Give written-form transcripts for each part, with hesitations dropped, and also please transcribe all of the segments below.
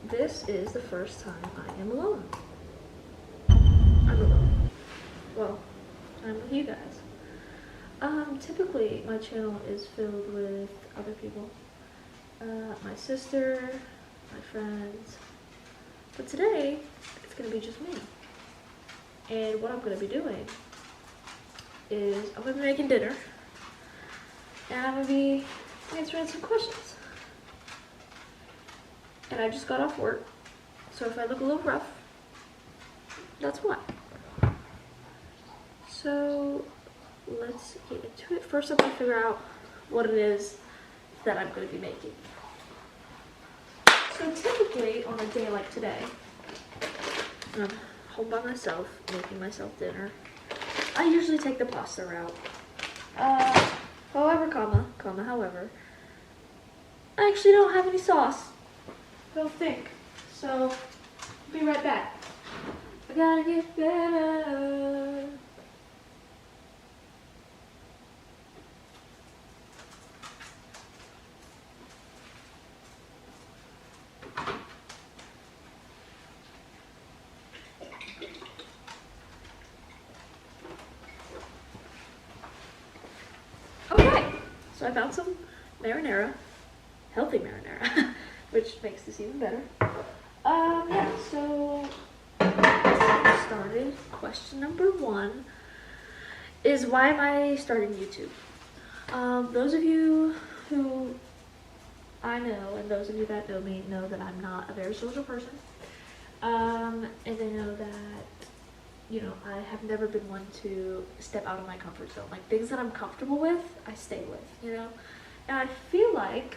this is the first time I am alone. I'm alone. Well, I'm with you guys. Typically my channel is filled with other people. My sister, my friends. But today, it's gonna be just me. And what I'm gonna be doing is I'm gonna be making dinner. And I'm gonna be answering some questions. And I just got off work, so if I look a little rough, that's why. So let's get into it. First, I'm gonna figure out what it is that I'm gonna be making. So typically, on a day like today, I'm home by myself, making myself dinner. I usually take the pasta route. However, I actually don't have any sauce. I don't think. So, I'll be right back. I gotta get better. Okay, so I found some marinara, healthy marinara, which makes this even better. Yeah, so let's get started. Question number 1 is, why am I starting YouTube? Those of you who I know, and those of you that know me, know that I'm not a very social person. And they know that, you know, I have never been one to step out of my comfort zone. Like, things that I'm comfortable with, I stay with, you know? And I feel like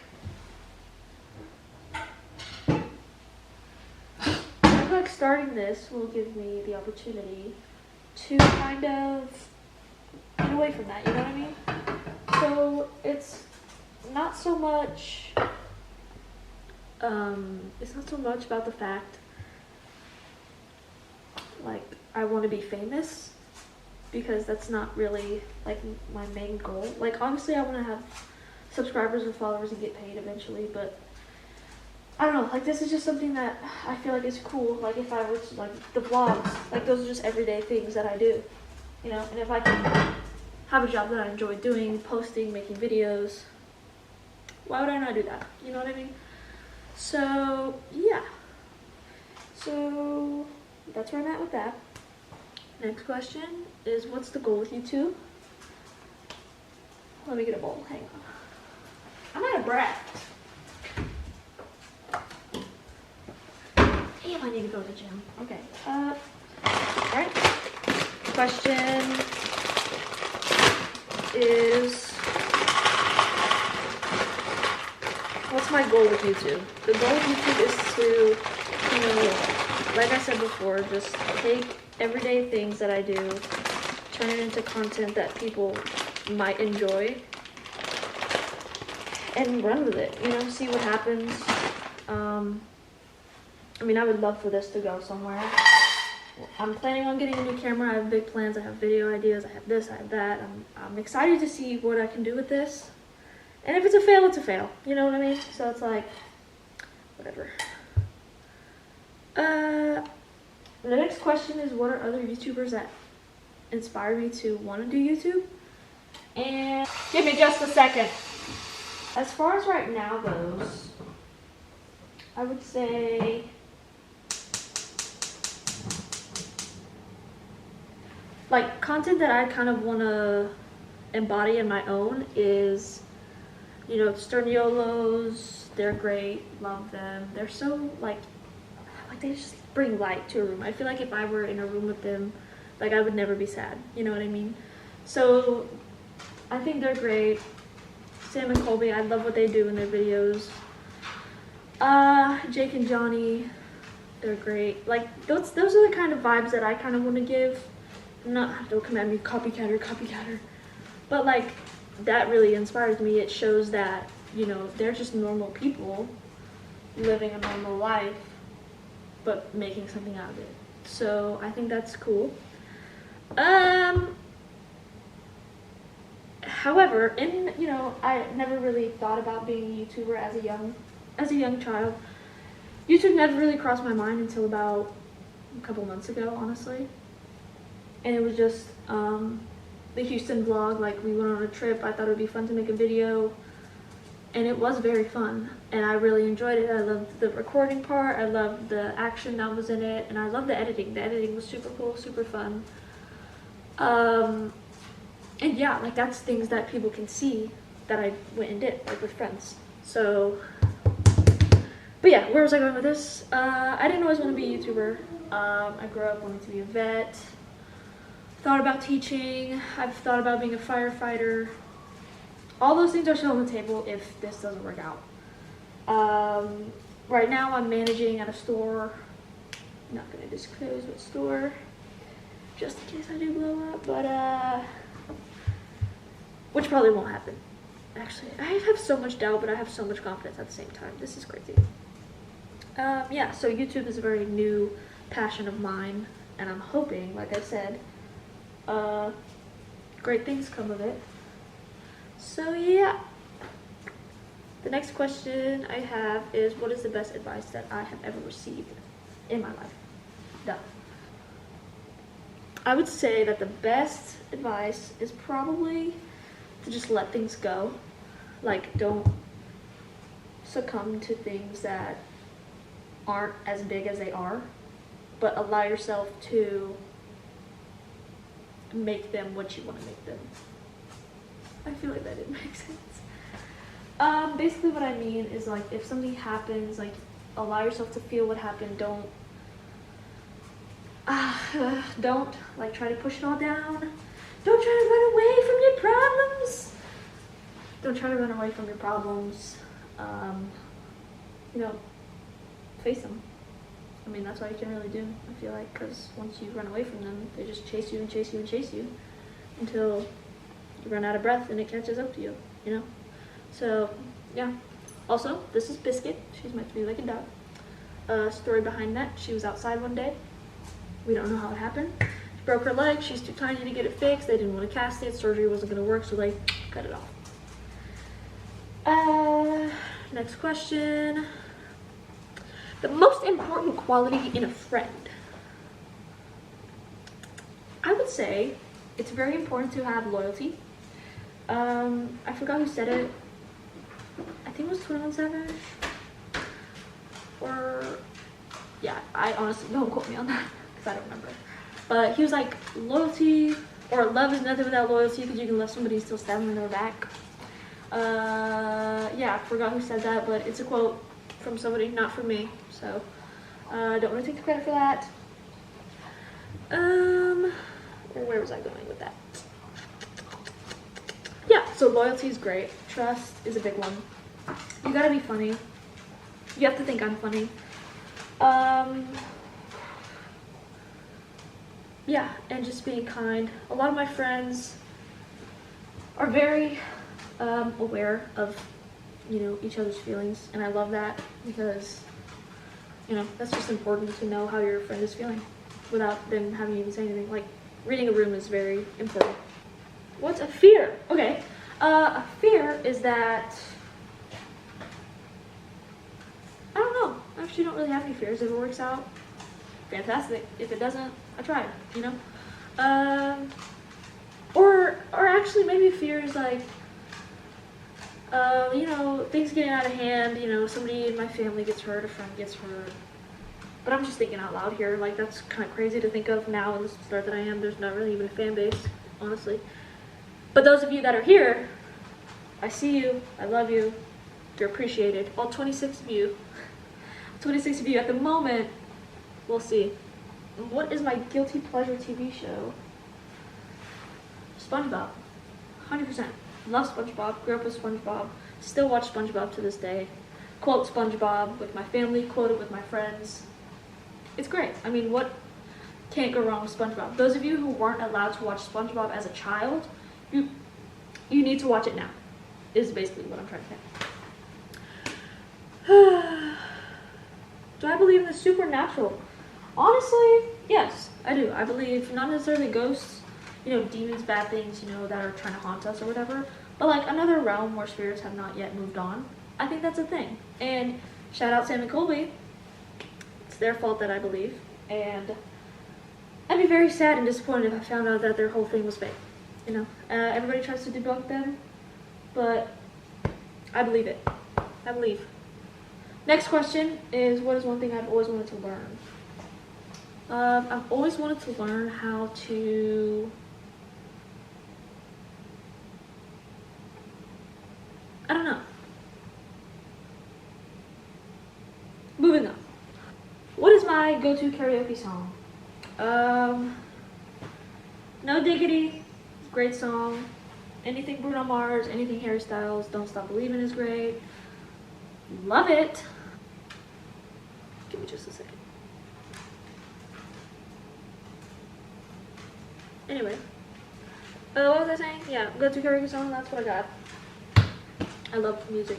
starting this will give me the opportunity to kind of get away from that, you know what I mean? So it's not so much about the fact, like, I want to be famous, because that's not really like my main goal. Like, obviously I want to have subscribers and followers and get paid eventually, but I don't know, like, this is just something that I feel like is cool. Like, if I were to, like, the vlogs, like, those are just everyday things that I do, you know? And if I can have a job that I enjoy doing, posting, making videos, why would I not do that? You know what I mean? So, yeah. So, that's where I'm at with that. Next question is, what's the goal with YouTube? Let me get a bowl, hang on. I'm out of breath. Damn, I need to go to the gym. Okay. Alright. Question is, what's my goal with YouTube? The goal with YouTube is to, you know, like I said before, just take everyday things that I do, turn it into content that people might enjoy, and run with it, you know, see what happens. I mean, I would love for this to go somewhere. I'm planning on getting a new camera. I have big plans. I have video ideas. I have this, I have that. I'm excited to see what I can do with this. And if it's a fail, it's a fail. You know what I mean? So it's like, whatever. The next question is, what are other YouTubers that inspire me to want to do YouTube? And give me just a second. As far as right now goes, I would say like, content that I kind of want to embody in my own is, you know, Sterniolos. They're great, love them. They're so like they just bring light to a room. I feel like if I were in a room with them, like, I would never be sad, you know what I mean? So I think they're great. Sam and Colby, I love what they do in their videos. Jake and Johnny, they're great. Like, those are the kind of vibes that I kind of want to give. Don't come at me, copycatter. But, like, that really inspires me. It shows that, you know, they're just normal people living a normal life, but making something out of it. So I think that's cool. However, you know, I never really thought about being a YouTuber as a young child. YouTube YouTube never really crossed my mind until about a couple months ago, honestly. And it was just the Houston vlog. Like, we went on a trip. I thought it would be fun to make a video, and it was very fun, and I really enjoyed it. I loved the recording part, I loved the action that was in it, and I loved the editing. The editing was super cool, super fun. And yeah, like, that's things that people can see that I went and did, like, with friends. So, but yeah, where was I going with this? I didn't always want to be a YouTuber. I grew up wanting to be a vet, thought about teaching, I've thought about being a firefighter. All those things are still on the table if this doesn't work out. Right now I'm managing at a store. I'm not going to disclose what store, just in case I do blow up, but which probably won't happen. Actually, I have so much doubt, but I have so much confidence at the same time. This is crazy. Yeah, so YouTube is a very new passion of mine, and I'm hoping, like I said, great things come of it. So yeah, the next question I have is, what is the best advice that I have ever received in my life? Done. I would say that the best advice is probably to just let things go. Like, don't succumb to things that aren't as big as they are, but allow yourself to make them what you want to make them. I feel like that didn't make sense. Basically what I mean is, like, if something happens, like, allow yourself to feel what happened. Don't like try to push it all down. Don't try to run away from your problems. Don't try to run away from your problems. You know, face them. I mean, that's all you can really do, I feel like, because once you run away from them, they just chase you and chase you and chase you until you run out of breath and it catches up to you, you know? So, yeah. Also, this is Biscuit. She's meant to be like a dog. Story behind that, she was outside one day. We don't know how it happened. She broke her leg. She's too tiny to get it fixed. They didn't want to cast it. Surgery wasn't going to work, so they cut it off. Next question. The most important quality in a friend. I would say it's very important to have loyalty. I forgot who said it. I think it was 21 Savage. Or, yeah, I honestly, don't quote me on that, because I don't remember. But he was like, loyalty, or love is nothing without loyalty, because you can love somebody and still stab them in their back. Yeah, I forgot who said that, but it's a quote from somebody, not from me, so I don't want to take the credit for that. Where was I going with that? Yeah, so loyalty is great. Trust is a big one. You gotta be funny. You have to think I'm funny. Yeah, and just being kind. A lot of my friends are very aware of, you know, each other's feelings, and I love that, because, you know, that's just important to know how your friend is feeling without them having to even say anything. Like, reading a room is very important. What's a fear? Okay, a fear is that, I don't know. I actually don't really have any fears. If it works out, fantastic. If it doesn't, I tried, you know? Or actually maybe fear is like, you know, things getting out of hand, you know, somebody in my family gets hurt, a friend gets hurt. But I'm just thinking out loud here, like, that's kind of crazy to think of now in the start that I am. There's not really even a fan base, honestly. But those of you that are here, I see you, I love you, you're appreciated. All 26 of you, 26 of you at the moment, we'll see. What is my guilty pleasure TV show? SpongeBob, 100%. Love SpongeBob, grew up with SpongeBob, still watch SpongeBob to this day. Quote SpongeBob with my family, quote it with my friends. It's great. I mean, what can't go wrong with SpongeBob? Those of you who weren't allowed to watch SpongeBob as a child, you need to watch it now, is basically what I'm trying to say. Do I believe in the supernatural? Honestly, yes, I do. I believe not necessarily ghosts, you know, demons, bad things, you know, that are trying to haunt us or whatever, but like another realm where spirits have not yet moved on. I think that's a thing. And shout out Sam and Colby. their fault that I believe, and I'd be very sad and disappointed if I found out that their whole thing was fake. You know, everybody tries to debunk them, but I believe it. I believe. Next question is, what is one thing I've always wanted to learn? I've always wanted to learn how to... I don't know. Moving on. What is my go-to karaoke song? No Diggity, great song. Anything Bruno Mars, anything Harry Styles, Don't Stop Believin' is great. Love it. Give me just a second. Anyway, what was I saying? Yeah, go-to karaoke song, that's what I got. I love music,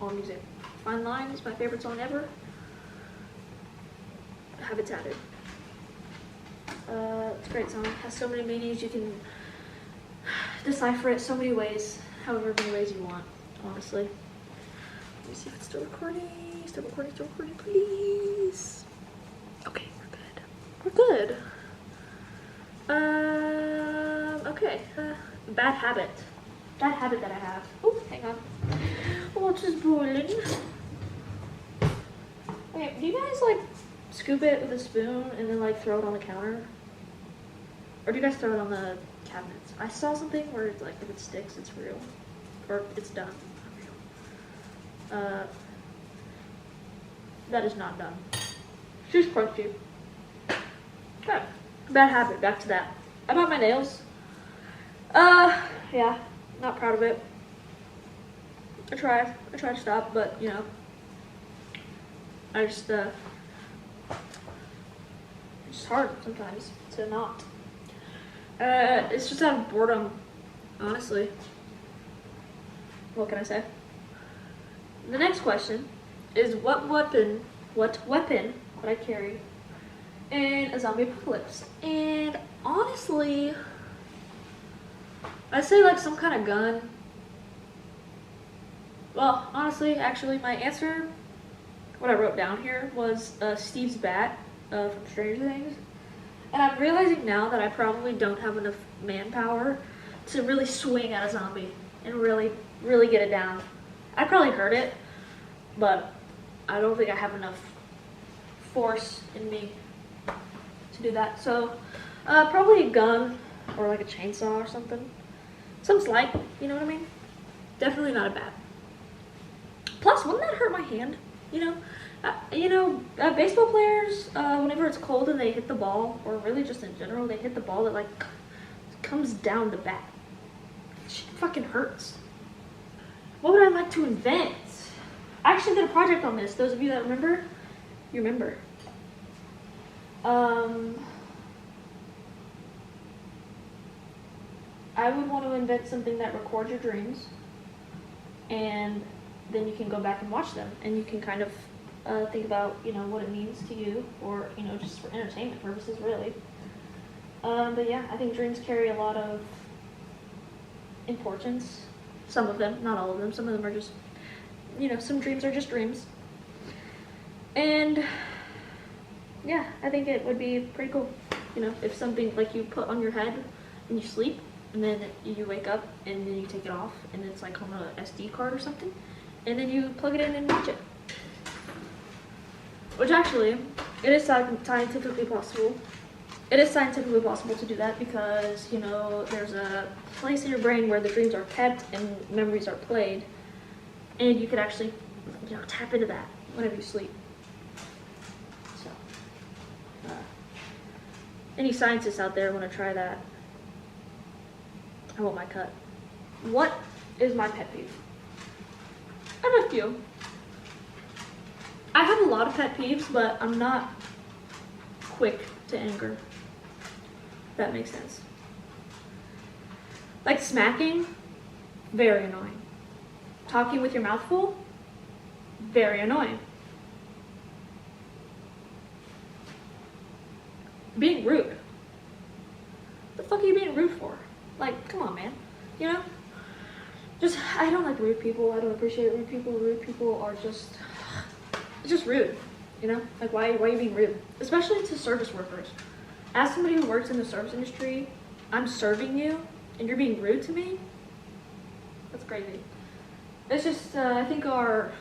all music. Fine Line is my favorite song ever. Have it tatted. It's a great song. It has so many meanings. You can decipher it so many ways, however many ways you want, honestly. Let me see if it's still recording. Still recording, please. Okay, we're good. We're good. Okay. Bad habit. Bad habit that I have. Oh, hang on. Water's boiling. Okay, do you guys like scoop it with a spoon and then like throw it on the counter? Or do you guys throw it on the cabinets? I saw something where it's like if it sticks, it's real. Or it's done. That is not done. She's crunchy. Okay. Bad habit, back to that. About my nails. Yeah, not proud of it. I try to stop, but you know, it's hard sometimes to not. It's just out of boredom, honestly. What can I say? The next question is, what weapon would I carry in a zombie apocalypse? And honestly, I'd say like some kind of gun. Well, honestly, actually, my answer, what I wrote down here, was Steve's bat from Stranger Things. And I'm realizing now that I probably don't have enough manpower to really swing at a zombie and really get it down. I'd probably hurt it, but I don't think I have enough force in me to do that. So, probably a gun or like a chainsaw or something. Something slight, you know what I mean? Definitely not a bat. Plus, wouldn't that hurt my hand? Baseball players, whenever it's cold and they hit the ball, or really just in general, they hit the ball, it like comes down the bat. Shit fucking hurts. What would I like to invent? I actually did a project on this. Those of you that remember, you remember. I would want to invent something that records your dreams, and then you can go back and watch them, and you can kind of think about, what it means to you, or, just for entertainment purposes, really. But yeah, I think dreams carry a lot of importance. Some of them, not all of them. Some of them are just, some dreams are just dreams. And yeah, I think it would be pretty cool, if something like you put on your head and you sleep, and then you wake up and then you take it off, and it's like on a SD card or something, and then you plug it in and watch it. Which actually, it is scientifically possible. It is scientifically possible to do that because, there's a place in your brain where the dreams are kept and memories are played, and you could actually, tap into that whenever you sleep. So, any scientists out there want to try that? I want my cut. What is my pet peeve? I have a few. I have a lot of pet peeves, but I'm not quick to anger. If that makes sense. Like smacking, very annoying. Talking with your mouth full, very annoying. Being rude. What the fuck are you being rude for? Like, come on, man. I don't like rude people. I don't appreciate rude people. Rude people are just rude. You know, like why are you being rude? Especially to service workers. As somebody who works in the service industry, I'm serving you and you're being rude to me? That's crazy. It's just, I think our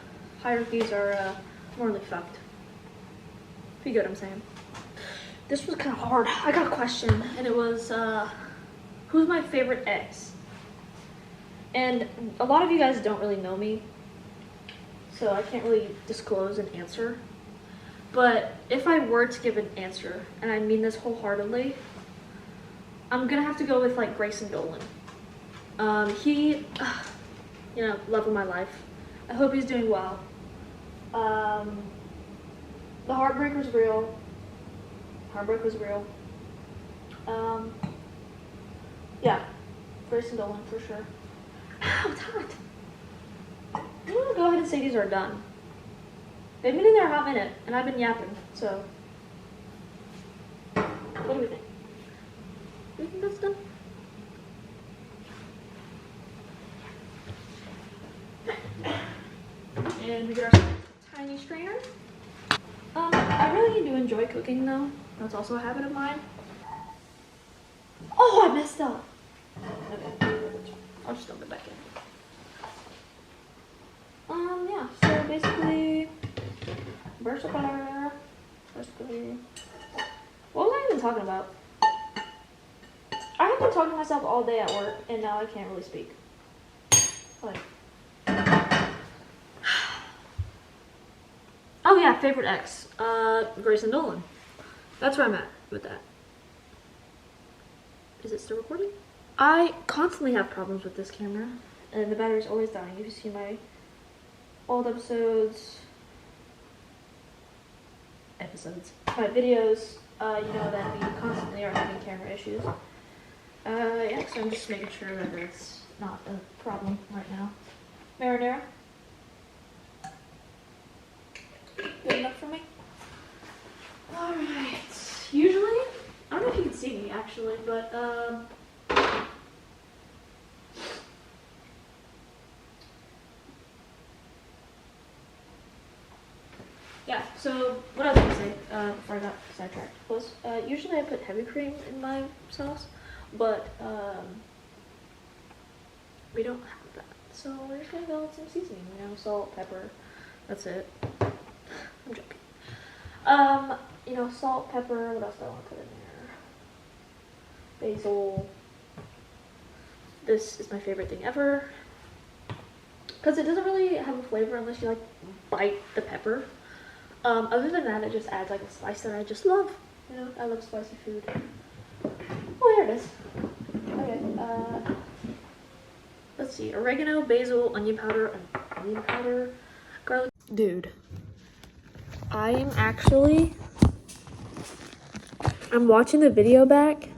hierarchies are morally fucked. If you get what I'm saying. This was kind of hard. I got a question, and it was, who's my favorite ex? And a lot of you guys don't really know me, so I can't really disclose an answer. But if I were to give an answer, and I mean this wholeheartedly, I'm gonna have to go with like Grayson Dolan. He, you know, love of my life. I hope he's doing well. The heartbreak was real. Heartbreak was real. Yeah, Grayson Dolan for sure. I'm tired. I'm gonna go ahead and say these are done. They've been in there a hot minute, and I've been yapping, so. What do we think? Do you think that's done? And we get our tiny strainer. I really do enjoy cooking though. That's also a habit of mine. Oh, I messed up. Okay, I'll just dump it back in. Yeah, so basically, burst of butter, basically, what was I even talking about? I have been talking to myself all day at work, and now I can't really speak. Like, oh yeah, favorite ex, Grayson Dolan. That's where I'm at with that. Is it still recording? I constantly have problems with this camera, and the battery's always dying. If you see my old episodes, my videos, you know that we constantly are having camera issues. Yeah, so I'm just making sure that it's not a problem right now. Marinara? Good enough for me? Alright. Usually, I don't know if you can see me actually, but yeah, so what I was gonna say, before I got sidetracked, was usually I put heavy cream in my sauce, but we don't have that. So we're just gonna go with some seasoning, you know, salt, pepper, that's it. I'm joking. You know, salt, pepper, what else do I want to put in there? Basil. This is my favorite thing ever. Because it doesn't really have a flavor unless you like bite the pepper. Other than that, it just adds like a spice that I just love. You know, I love spicy food. Oh, here it is. Okay, let's see. Oregano, basil, onion powder, garlic. Dude, I'm watching the video back,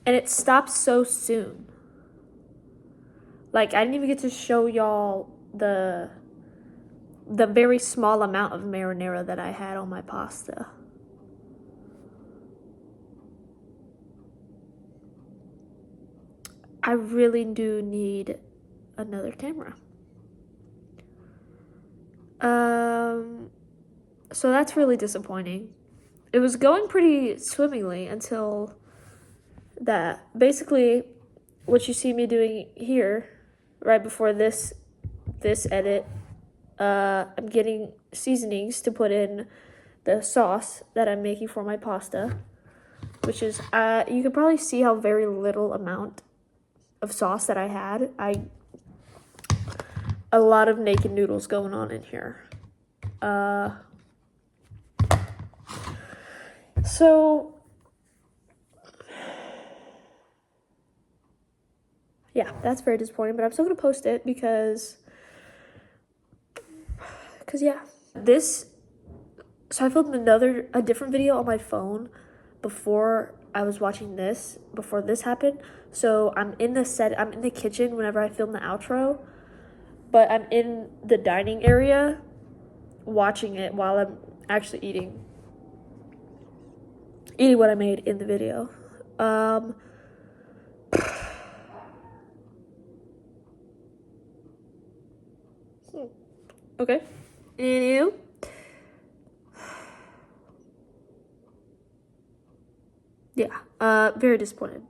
and it stopped so soon. Like, I didn't even get to show y'all the very small amount of marinara that I had on my pasta. I really do need another camera. So that's really disappointing. It was going pretty swimmingly until that. Basically, what you see me doing here, right before this edit, I'm getting seasonings to put in the sauce that I'm making for my pasta, which is, you can probably see how very little amount of sauce that I had. A lot of naked noodles going on in here. So yeah, that's very disappointing, but I'm still gonna post it because yeah. So I filmed a different video on my phone before I was watching this, before this happened. So I'm in the kitchen whenever I film the outro, but I'm in the dining area watching it while I'm actually eating what I made in the video. Okay. Anywho, Yeah, very disappointed.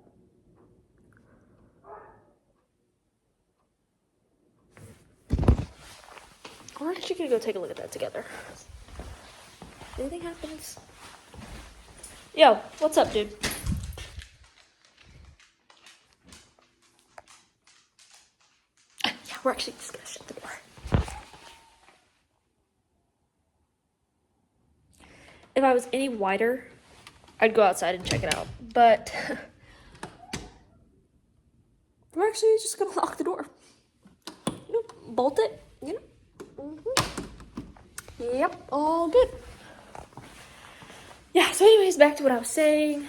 We're actually gonna go take a look at that together. Anything happens? Yo, what's up, dude? Yeah, we're actually just gonna shut the door. If I was any wider, I'd go outside and check it out. But we're actually just gonna lock the door. You know, bolt it. You know. Yep, all good. Yeah. So, anyways, back to what I was saying.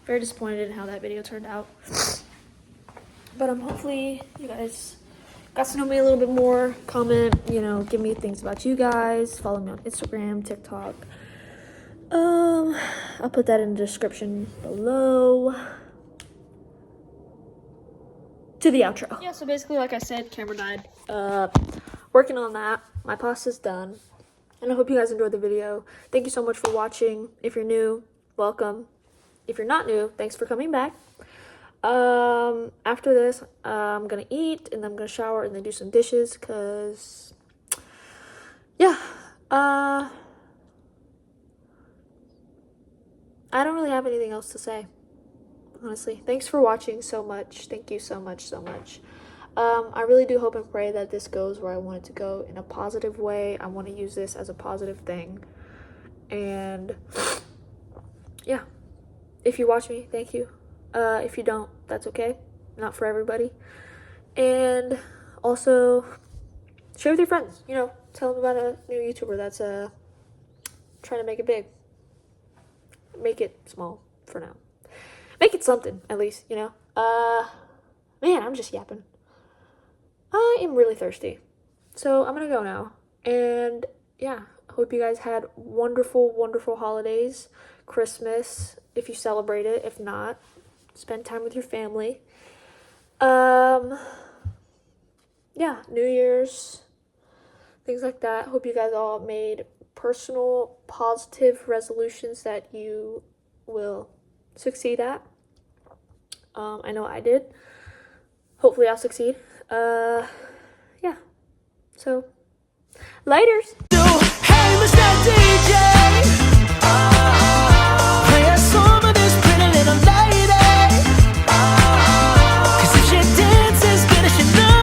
Very disappointed in how that video turned out. But hopefully you guys got to know me a little bit more. Comment, you know, give me things about you guys. Follow me on Instagram, TikTok. I'll put that in the description below. To the outro. Yeah, so basically, like I said, camera died. Working on that. My pasta's done. And I hope you guys enjoyed the video. Thank you so much for watching. If you're new, welcome. If you're not new, thanks for coming back. After this, I'm gonna eat and I'm gonna shower and then do some dishes, cause yeah, I don't really have anything else to say, honestly. Thanks for watching so much. Thank you so much. I really do hope and pray that this goes where I want it to go, in a positive way. I want to use this as a positive thing. And yeah, if you watch me, thank you. If you don't, that's okay. Not for everybody. And also, share with your friends. You know, tell them about a new YouTuber that's trying to make it big. Make it small for now. Make it something, at least, you know. Man, I'm just yapping. I am really thirsty. So I'm gonna go now. And yeah, hope you guys had wonderful holidays. Christmas, if you celebrate it. If not, spend time with your family. Yeah, New Year's, things like that. Hope you guys all made personal positive resolutions that you will succeed at. I know I did. Hopefully I'll succeed. Yeah. So, laters.